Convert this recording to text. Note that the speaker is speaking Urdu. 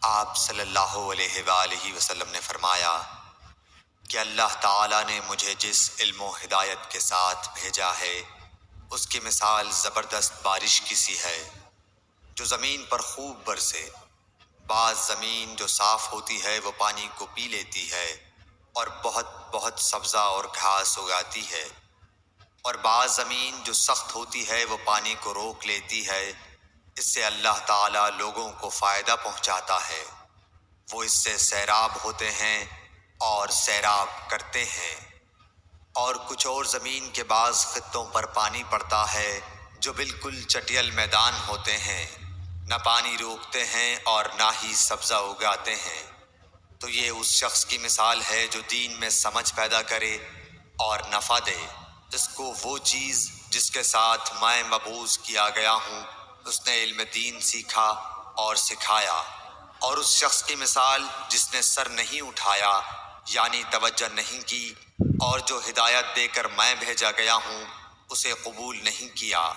آپ صلی اللہ علیہ وآلہ وسلم نے فرمایا کہ اللہ تعالیٰ نے مجھے جس علم و ہدایت کے ساتھ بھیجا ہے اس کی مثال زبردست بارش کی سی ہے جو زمین پر خوب برسے۔ بعض زمین جو صاف ہوتی ہے وہ پانی کو پی لیتی ہے اور بہت بہت سبزہ اور گھاس اگاتی ہے، اور بعض زمین جو سخت ہوتی ہے وہ پانی کو روک لیتی ہے۔ اس سے اللہ تعالیٰ لوگوں کو فائدہ پہنچاتا ہے، وہ اس سے سیراب ہوتے ہیں اور سیراب کرتے ہیں۔ اور کچھ اور زمین کے بعض خطوں پر پانی پڑتا ہے جو بالکل چٹیل میدان ہوتے ہیں، نہ پانی روکتے ہیں اور نہ ہی سبزہ اگاتے ہیں۔ تو یہ اس شخص کی مثال ہے جو دین میں سمجھ پیدا کرے اور نفع دے۔ اس کو وہ چیز جس کے ساتھ میں مبعوث کیا گیا ہوں اس نے علم دین سیکھا اور سکھایا، اور اس شخص کی مثال جس نے سر نہیں اٹھایا یعنی توجہ نہیں کی، اور جو ہدایت دے کر میں بھیجا گیا ہوں اسے قبول نہیں کیا۔